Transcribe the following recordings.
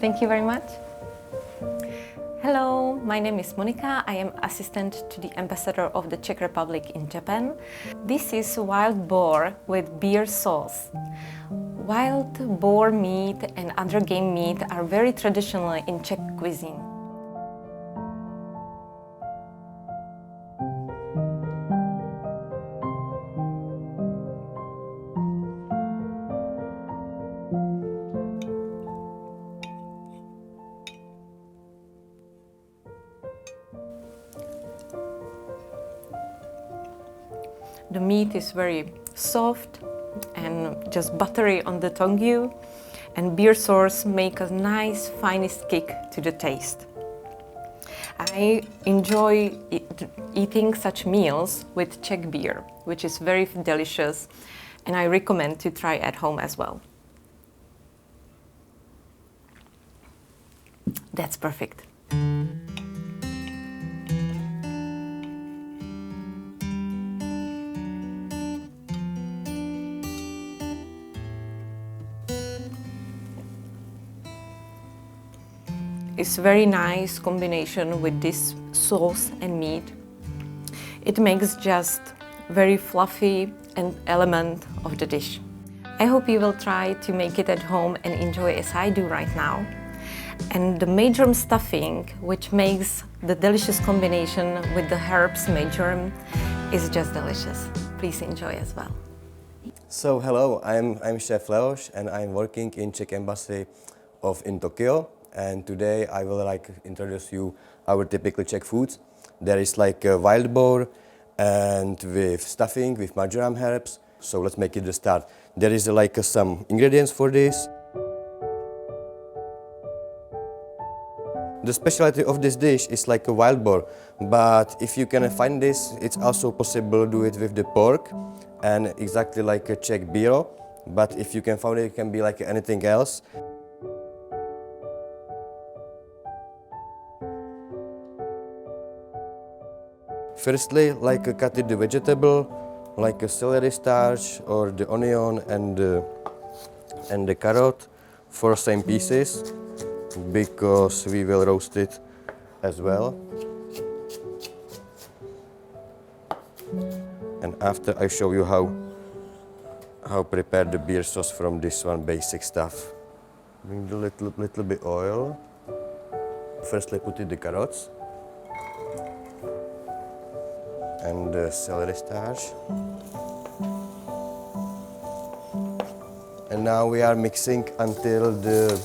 Thank you very much. Hello, my name is Monika. I am assistant to the ambassador of the Czech Republic in Japan. This is wild boar with beer sauce. Wild boar meat and other game meat are very traditional in Czech cuisine. The meat is very soft and just buttery on the tongue, and beer sauce make a nice finest kick to the taste. I enjoy eating such meals with Czech beer, which is very delicious, and I recommend to try at home as well. That's perfect. It's a very nice combination with this sauce and meat. It makes just very fluffy an element of the dish. I hope you will try to make it at home and enjoy as I do right now. And the majoram stuffing, which makes the delicious combination with the herbs majoram, is just delicious. Please enjoy as well. So hello, I'm Chef Leoš and I'm working in Czech Embassy in Tokyo. And today I will introduce you our typical Czech foods. There is a wild boar and with stuffing with marjoram herbs. So let's make it the start. There is some ingredients for this. The specialty of this dish is a wild boar, but if you can find this, it's also possible to do it with the pork and exactly like a Czech biro. But if you can find it, it can be like anything else. Firstly, cut it the vegetable, like a celery starch or the onion and the carrot for same pieces, because we will roast it as well. And after I show you how prepare the beer sauce from this one basic stuff. Bring a little bit oil. Firstly, put in the carrots and the celery starch. And now we are mixing until the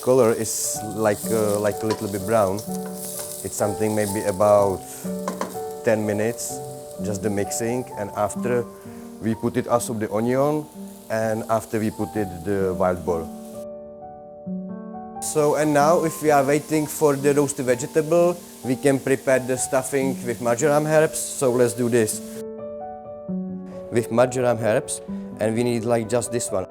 color is like a little bit brown. It's something maybe about 10 minutes, just the mixing, and after we put it also the onion, and after we put it the wild boar. So, and now if we are waiting for the roasted vegetable, we can prepare the stuffing with marjoram herbs. So let's do this. With marjoram herbs, and we need just this one.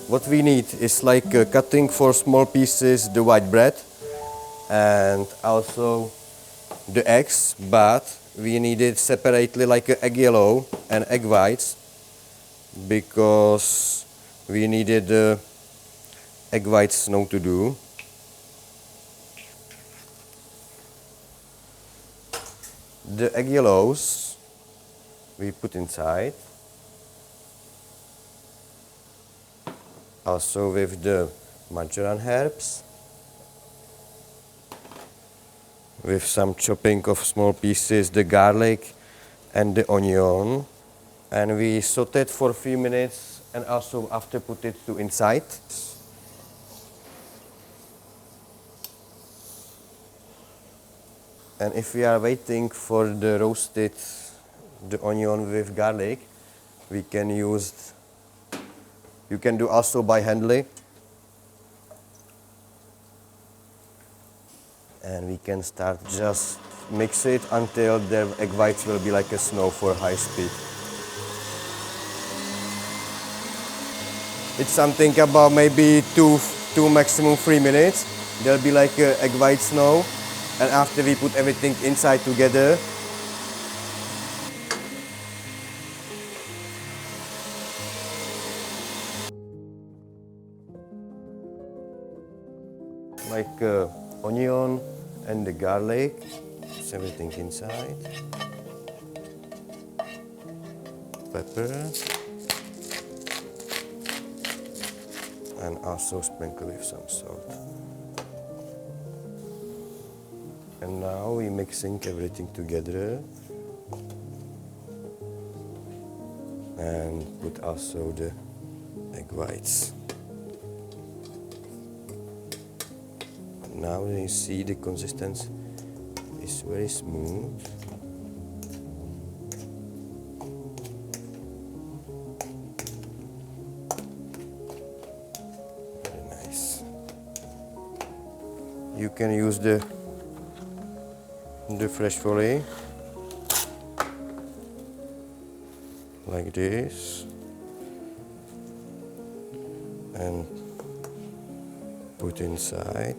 What we need is cutting for small pieces the white bread and also the eggs, but we need it separately like egg yellow and egg whites, because we needed egg whites now to do. The egg yellows we put inside, also with the marjoram herbs, with some chopping of small pieces, the garlic and the onion, and we saute it for a few minutes, and also after put it to inside. And if we are waiting for the roasted the onion with garlic, we can use, you can do also by handly. And we can start just mix it until the egg whites will be like a snow for high speed. It's something about maybe two maximum 3 minutes. There'll be like a egg white snow, and after we put everything inside together, like onion and the garlic. It's everything inside. Pepper. And also sprinkle with some salt. And now we're mixing everything together. And put also the egg whites. Now you see the consistency is very smooth. Very nice. You can use the fresh fillet like this and put inside.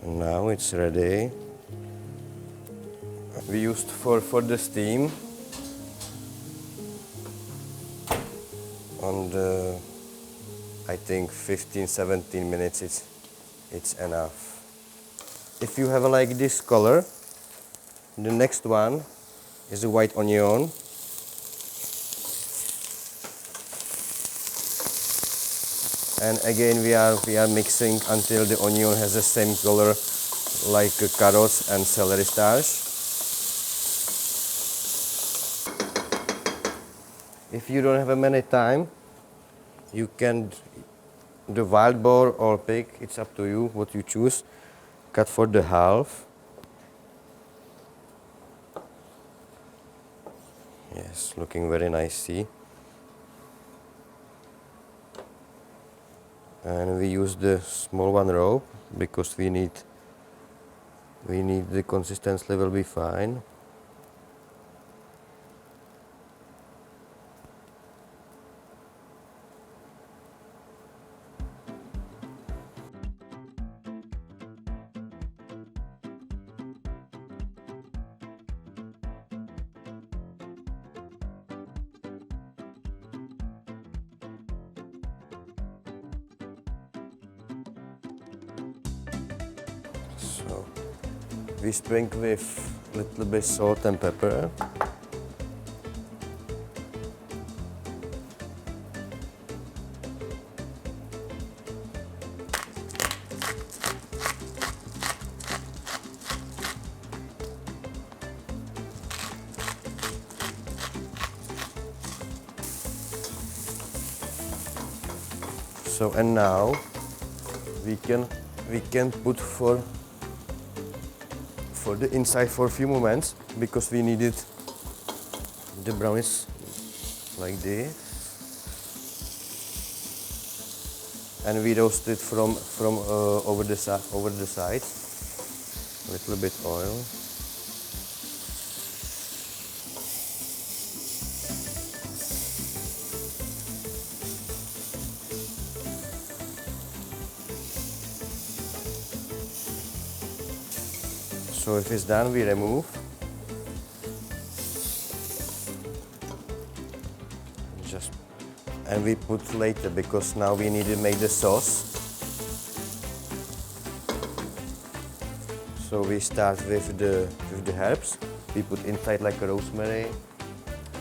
And now it's ready. We used for the steam on the, I think 15-17 minutes it's enough. If you have like this color, the next one is a white onion. And again we are mixing until the onion has the same color like carrots and celery starch. If you don't have many time, you can the wild boar or pig, it's up to you what you choose. Cut for the half. Yes, looking very nice, see. And we use the small one rope because we need the consistency level be fine. So we sprinkle with a little bit salt and pepper. So and now we can put for the inside for a few moments because we needed the brownies like this, and we roast it from over the sides, a little bit oil. So if it's done, we remove. And we put later because now we need to make the sauce. So we start with the herbs. We put inside like a rosemary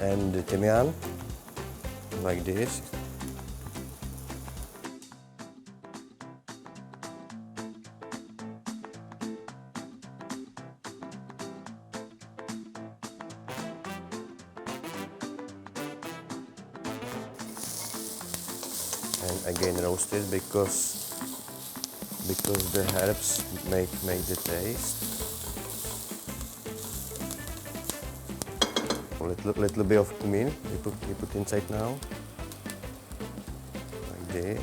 and the thymian, like this. And again roast it because the herbs make the taste. A little bit of cumin we put inside now, like this.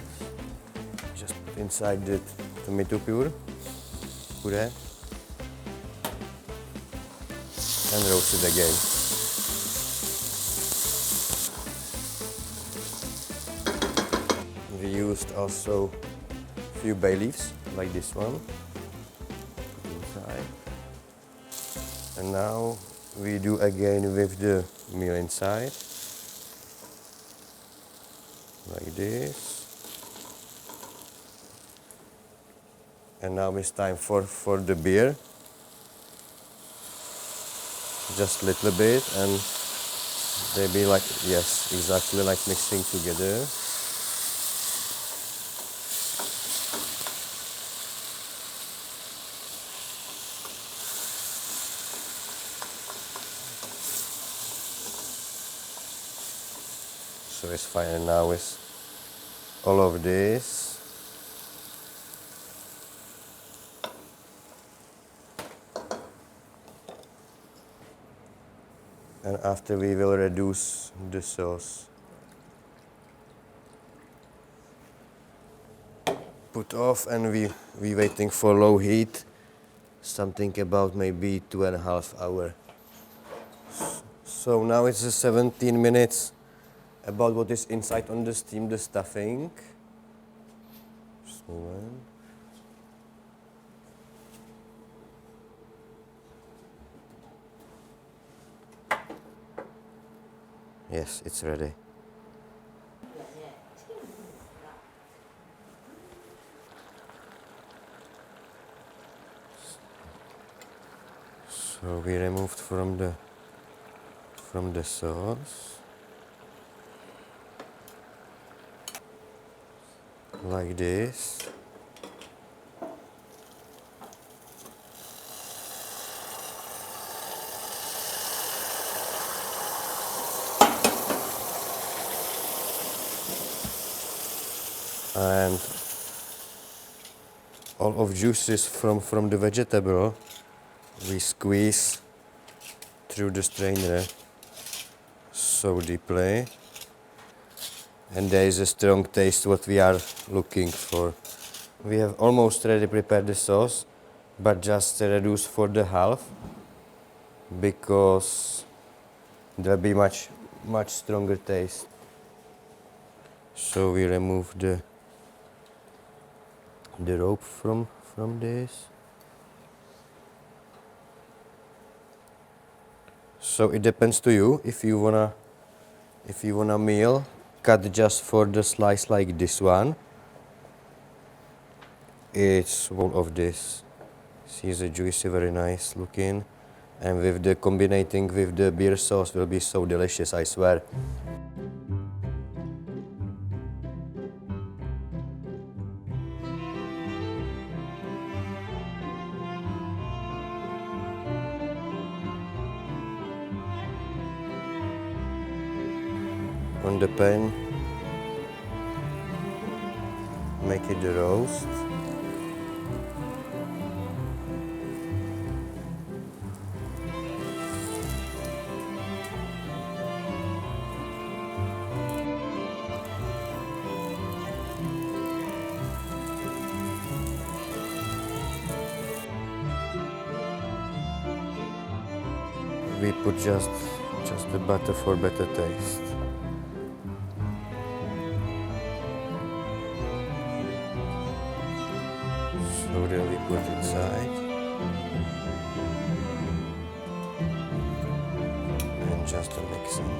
Just put inside the tomato puree, and roast it again. We used also a few bay leaves, like this one, inside. And now we do again with the meal inside. like this. And now it's time for the beer. Just a little bit, and they be like, yes, exactly like mixing together. So it's fine, and now it's all of this. And after we will reduce the sauce. Put off, and we waiting for low heat, something about maybe 2.5 hours. So now it's 17 minutes. About what is inside on the steam, the stuffing. Just a moment. Yes, it's ready. So we removed from the sauce. Like this. And all of juices from the vegetable we squeeze through the strainer so deeply. And there is a strong taste what we are looking for. We have almost ready prepared the sauce, but just reduce for the half because there will be much stronger taste. So we remove the rope from this. So it depends to you if you wanna meal. Cut just for the slice like this one. It's all of this. See the juicy, very nice looking, and with the combining with the beer sauce will be so delicious, I swear. On the pan, make it the roast. We put just the butter for better taste. So then we put inside and just a mixing.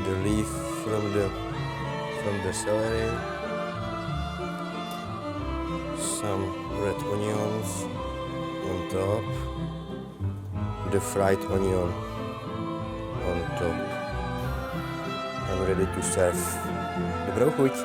The leaf from the celery, some red onions on top, the fried onion on top. I'm ready to serve. Dobrou chuť!